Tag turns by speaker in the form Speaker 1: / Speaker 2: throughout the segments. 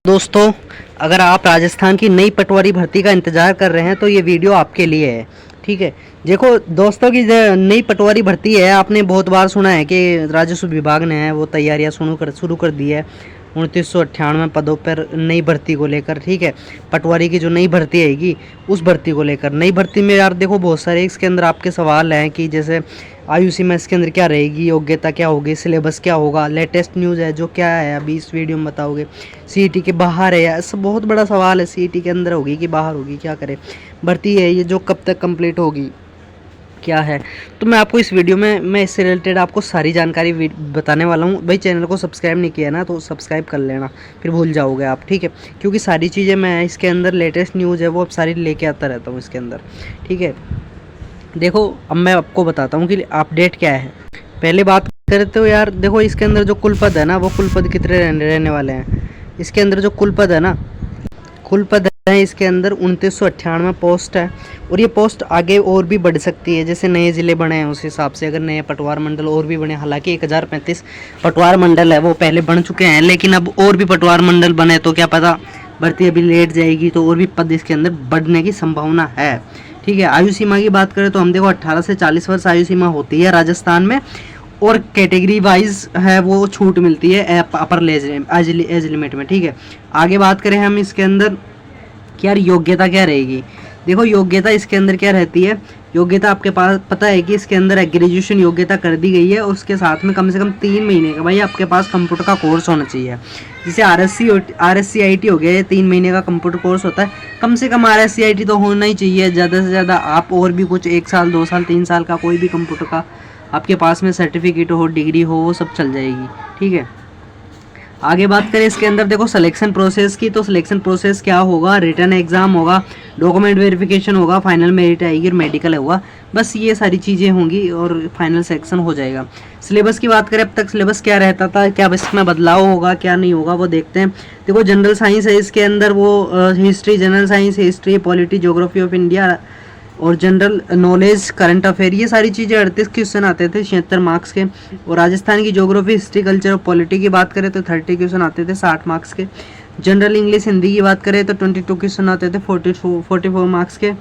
Speaker 1: दोस्तों, अगर आप राजस्थान की नई पटवारी भर्ती का इंतज़ार कर रहे हैं तो ये वीडियो आपके लिए है। ठीक है, देखो दोस्तों की नई पटवारी भर्ती है। आपने बहुत बार सुना है कि राजस्व विभाग ने है वो तैयारियां शुरू कर दी है 2998 पदों पर नई भर्ती को लेकर। ठीक है, पटवारी की जो नई भर्ती आएगी उस भर्ती को लेकर। नई भर्ती में यार देखो बहुत सारे इसके अंदर आपके सवाल हैं कि जैसे आयु सीमा इसके अंदर क्या रहेगी, योग्यता क्या होगी, सिलेबस क्या होगा, लेटेस्ट न्यूज़ है जो क्या है अभी इस वीडियो में बताओगे। सीईटी के बाहर है या ऐसा बहुत बड़ा सवाल है, सीईटी के अंदर होगी कि बाहर होगी, क्या करें। भर्ती है ये जो कब तक कंप्लीट होगी, क्या है। तो मैं आपको इस वीडियो में मैं इससे रिलेटेड आपको सारी जानकारी बताने वाला हूँ। भाई चैनल को सब्सक्राइब नहीं किया ना तो सब्सक्राइब कर लेना, फिर भूल जाओगे आप। ठीक है, क्योंकि सारी चीज़ें मैं इसके अंदर लेटेस्ट न्यूज़ है वो अब सारी लेके आता रहता हूँ इसके अंदर। ठीक है, देखो अब मैं आपको बताता हूँ कि अपडेट क्या है। पहले बात करते हो यार, देखो इसके अंदर जो कुल पद है ना वो कुल पद कितने रहने वाले हैं। इसके अंदर जो कुल पद है ना, कुल पद है इसके अंदर 2998 पोस्ट है। और ये पोस्ट आगे और भी बढ़ सकती है, जैसे नए ज़िले बने हैं उस हिसाब से। अगर नए पटवार मंडल और भी बने, हालांकि 1035 पटवार मंडल है वो पहले बन चुके हैं, लेकिन अब और भी पटवार मंडल बने तो क्या पता भर्ती अभी लेट जाएगी तो और भी पद इसके अंदर बढ़ने की संभावना है। ठीक है, आयु सीमा की बात करें तो हम देखो 18 से 40 वर्ष आयु सीमा होती है राजस्थान में, और कैटेगरी वाइज है वो छूट मिलती है अपर एज लिमिट में। ठीक है, आगे बात करें हम इसके अंदर कि यार योग्यता क्या रहेगी। देखो योग्यता इसके अंदर क्या रहती है, योग्यता आपके पास पता है कि इसके अंदर ग्रेजुएशन योग्यता कर दी गई है, उसके साथ में कम से कम 3 महीने का भाई आपके पास कंप्यूटर का कोर्स होना चाहिए। जैसे RSC IT हो गया, ये 3 महीने का कंप्यूटर कोर्स होता है। कम से कम RSC IT तो होना ही चाहिए, ज़्यादा से ज़्यादा आप और भी कुछ 1 साल 2 साल 3 साल का कोई भी कंप्यूटर का आपके पास में सर्टिफिकेट हो, डिग्री हो, वो सब चल जाएगी। ठीक है, आगे बात करें इसके अंदर देखो सिलेक्शन प्रोसेस की, तो सिलेक्शन प्रोसेस क्या होगा, रिटन एग्जाम होगा, डॉक्यूमेंट वेरिफिकेशन होगा, फाइनल मेरिट आएगी और मेडिकल होगा। बस ये सारी चीज़ें होंगी और फाइनल सेक्शन हो जाएगा। सिलेबस की बात करें अब तक सिलेबस क्या रहता था, क्या इसमें बदलाव होगा क्या नहीं होगा वो देखते हैं। देखो जनरल साइंस है इसके अंदर, वो history, general science, history, polity, geography of India और जनरल नॉलेज, करंट अफेयर, ये सारी चीज़ें 38 क्वेश्चन आते थे 76 मार्क्स के। और राजस्थान की ज्योग्राफी, हिस्ट्री, कल्चर और पॉलिटी की बात करें तो 30 क्वेश्चन आते थे 60 मार्क्स के। जनरल इंग्लिश हिंदी की बात करें तो 22 क्वेश्चन आते थे 44 मार्क्स के।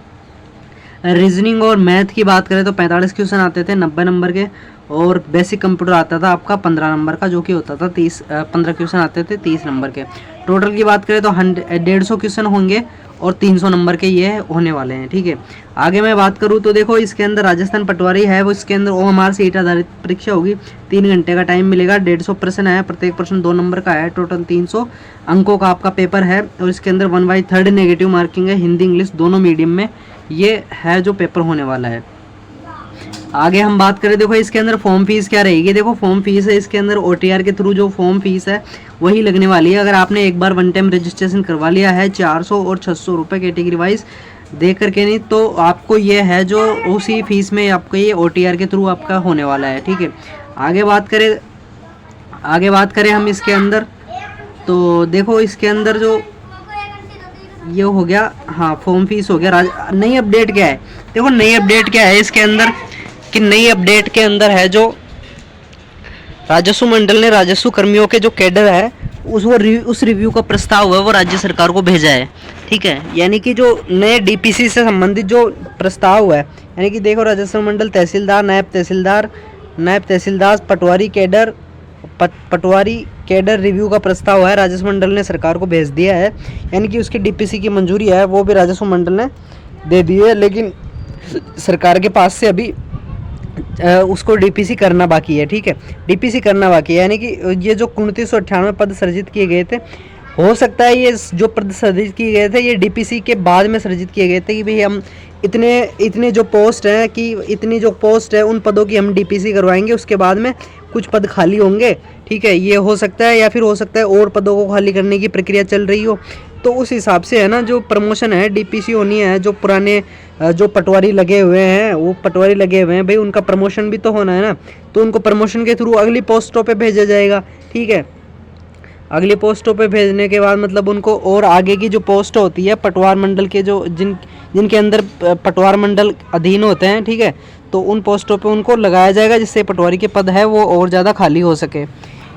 Speaker 1: रीजनिंग और मैथ की बात करें तो 45 क्वेश्चन आते थे 90 नंबर के। और बेसिक कंप्यूटर आता था आपका 15 नंबर का, जो कि होता था 15 क्वेश्चन आते थे 30 नंबर के। टोटल की बात करें तो 150 क्वेश्चन होंगे और 300 नंबर के ये होने वाले हैं। ठीक है, आगे मैं बात करूँ तो देखो इसके अंदर राजस्थान पटवारी है वो इसके अंदर OMR सीट आधारित परीक्षा होगी। 3 घंटे का टाइम मिलेगा, 150 प्रश्न है, प्रत्येक प्रश्न 2 नंबर का है, टोटल 300 अंकों का आपका पेपर है। और इसके अंदर 1/3 नेगेटिव मार्किंग है, हिंदी इंग्लिश दोनों मीडियम में ये है जो पेपर होने वाला है। आगे हम बात करें देखो इसके अंदर फॉर्म फीस क्या रहेगी। देखो फॉर्म फीस है इसके अंदर OTR के थ्रू जो फॉर्म फीस है वही लगने वाली है। अगर आपने एक बार 1 टाइम रजिस्ट्रेशन करवा लिया है 400 और 600 रुपये कैटेगरी वाइज दे करके, नहीं तो आपको ये है जो उसी फीस में आपको ये OTR के थ्रू आपका होने वाला है। ठीक है, आगे बात करें हम इसके अंदर तो देखो इसके अंदर जो ये हो गया, हाँ फॉर्म फीस हो गया। नई अपडेट क्या है, देखो नई अपडेट क्या है इसके अंदर कि नई अपडेट के अंदर है जो राजस्व मंडल ने राजस्व कर्मियों के जो कैडर है उस रिव्यू का प्रस्ताव है वो राज्य सरकार को भेजा है। ठीक है, यानी कि जो नए DPC से संबंधित जो प्रस्ताव है, यानी कि देखो राजस्व मंडल तहसीलदार, नायब तहसीलदार, पटवारी कैडर रिव्यू का प्रस्ताव है राजस्व मंडल ने सरकार को भेज दिया है। यानी कि उसकी DPC की मंजूरी है वो भी राजस्व मंडल ने दे दी है, लेकिन सरकार के पास से अभी उसको DPC करना बाकी है। ठीक है, DPC करना बाकी है, यानी कि ये जो 2998 पद सृजित किए गए थे, हो सकता है ये जो पद सृजित किए गए थे ये DPC के बाद में सृजित किए गए थे कि भाई हम इतने जो पोस्ट हैं कि इतनी जो पोस्ट है उन पदों की हम DPC करवाएंगे, उसके बाद में कुछ पद खाली होंगे। ठीक है, ये हो सकता है, या फिर हो सकता है और पदों को खाली करने की प्रक्रिया चल रही हो। तो उस हिसाब से है ना जो प्रमोशन है DPC होनी है। जो पुराने जो पटवारी लगे हुए हैं वो पटवारी लगे हुए हैं भाई, उनका प्रमोशन भी तो होना है ना, तो उनको प्रमोशन के थ्रू अगली पोस्टों पे भेजा जाएगा। ठीक है, अगली पोस्टों पे भेजने के बाद मतलब उनको और आगे की जो पोस्ट होती है पटवार मंडल के जो जिनके अंदर पटवार मंडल अधीन होते हैं, ठीक है, तो उन पोस्टों पे उनको लगाया जाएगा जिससे पटवारी के पद है वो और ज़्यादा खाली हो सके।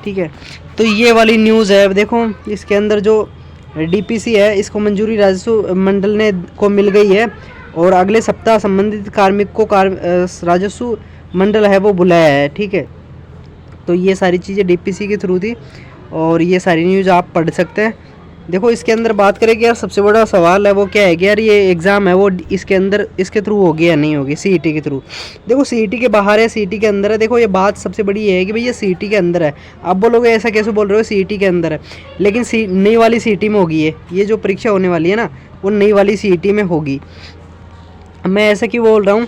Speaker 1: ठीक है, तो ये वाली न्यूज़ है। देखो इसके अंदर जो डीपीसी है, इसको मंजूरी राजस्व मंडल ने को मिल गई है और अगले सप्ताह संबंधित कार्मिक को राजस्व मंडल है वो बुलाया है। ठीक है, तो ये सारी चीज़ें डीपीसी के थ्रू थी और ये सारी न्यूज़ आप पढ़ सकते हैं। देखो इसके अंदर बात करें कि यार सबसे बड़ा सवाल है वो क्या है कि यार ये एग्ज़ाम है वो इसके अंदर इसके थ्रू होगी या नहीं होगी, सीईटी के थ्रू। देखो सीईटी के बाहर है, सीईटी के अंदर है। देखो ये बात सबसे बड़ी ये है कि भाई ये सीईटी के अंदर है। आप बोलोगे ऐसा कैसे बोल रहे हो, सीईटी के अंदर है, लेकिन नई वाली सीईटी में होगी ये जो परीक्षा होने वाली है ना वो नई वाली सीईटी में होगी। मैं ऐसा क्यों बोल रहा हूँ,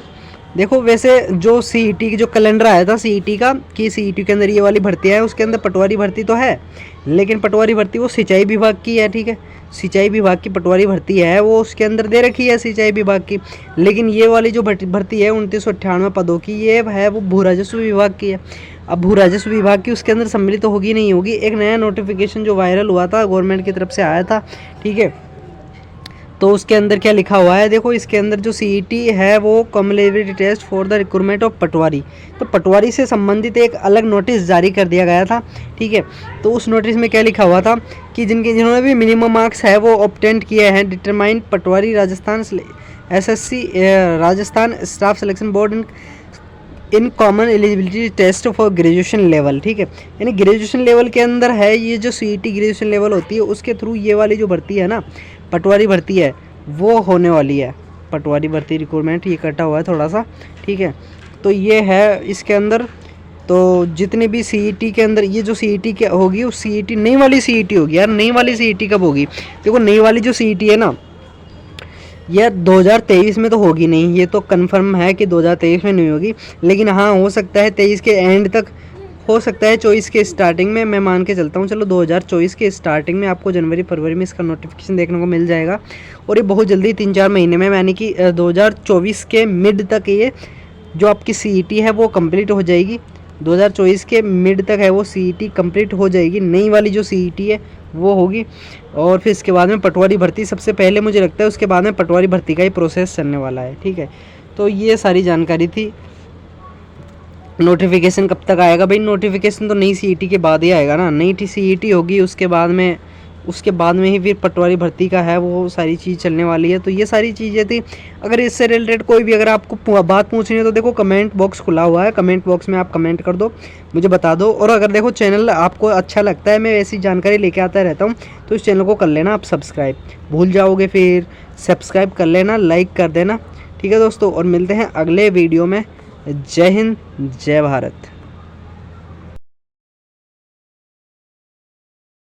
Speaker 1: देखो वैसे जो सीईटी की जो कैलेंडर आया था सीईटी का कि सीईटी के अंदर ये वाली भर्ती है, उसके अंदर पटवारी भर्ती तो है, लेकिन पटवारी भर्ती वो सिंचाई विभाग की है। ठीक है, सिंचाई विभाग की पटवारी भर्ती है वो उसके अंदर दे रखी है सिंचाई विभाग की। लेकिन ये वाली जो भर्ती है 2998 पदों की, ये है वो भू राजस्व विभाग की है। अब भू राजस्व विभाग की उसके अंदर सम्मिलित तो होगी नहीं होगी। एक नया नोटिफिकेशन जो वायरल हुआ था गवर्नमेंट की तरफ से आया था, ठीक है, तो उसके अंदर क्या लिखा हुआ है, देखो इसके अंदर जो सीईटी है वो cumulative test for the recruitment of patwari, तो पटवारी से संबंधित एक अलग नोटिस जारी कर दिया गया था। ठीक है, तो उस नोटिस में क्या लिखा हुआ था कि जिन्होंने भी मिनिमम मार्क्स है वो ऑब्टेन किए हैं, determined Patwari Rajasthan SSC Rajasthan staff selection board in common eligibility test for graduation level. ठीक है, यानी ग्रेजुएशन लेवल के अंदर है ये जो सीईटी ग्रेजुएशन लेवल होती है उसके थ्रू ये वाली जो भर्ती है ना पटवारी भर्ती है वो होने वाली है। पटवारी भर्ती रिक्रूटमेंट ये कटा हुआ है थोड़ा सा। ठीक है, तो ये है इसके अंदर। तो जितने भी सीईटी के अंदर ये जो सीईटी क्या होगी, उस सीईटी नई वाली सीईटी होगी यार। नई वाली सीईटी कब होगी, देखो नई वाली जो सीईटी है ना यह 2023 में तो होगी नहीं, ये तो कंफर्म है कि 2023 में नहीं होगी, लेकिन हाँ हो सकता है 23 के एंड तक, हो सकता है 24 के स्टार्टिंग में, मैं मान के चलता हूँ। चलो 2024 के स्टार्टिंग में आपको जनवरी फरवरी में इसका नोटिफिकेशन देखने को मिल जाएगा और ये बहुत जल्दी 3-4 महीने में, यानी कि 2024 के मिड तक ये जो आपकी सीईटी है वो कंप्लीट हो जाएगी। 2024 के मिड तक है वो सीईटी कंप्लीट हो जाएगी, नई वाली जो सीईटी है वो होगी। और फिर इसके बाद में पटवारी भर्ती सबसे पहले मुझे लगता है, उसके बाद में पटवारी भर्ती का ही प्रोसेस चलने वाला है। ठीक है, तो ये सारी जानकारी थी। नोटिफिकेशन कब तक आएगा भाई, नोटिफिकेशन तो नई सीईटी के बाद ही आएगा ना, नई सीईटी होगी उसके बाद में ही फिर पटवारी भर्ती का है वो सारी चीज़ चलने वाली है। तो ये सारी चीज़ें थी। अगर इससे रिलेटेड कोई भी अगर आपको बात पूछनी है तो देखो कमेंट बॉक्स खुला हुआ है, कमेंट बॉक्स में आप कमेंट कर दो, मुझे बता दो। और अगर देखो चैनल आपको अच्छा लगता है, मैं ऐसी जानकारी लेके आता रहता हूँ, तो इस चैनल को कर लेना आप सब्सक्राइब, भूल जाओगे फिर सब्सक्राइब कर लेना, लाइक कर देना। ठीक है दोस्तों, और मिलते हैं अगले वीडियो में। जय हिंद, जय भारत।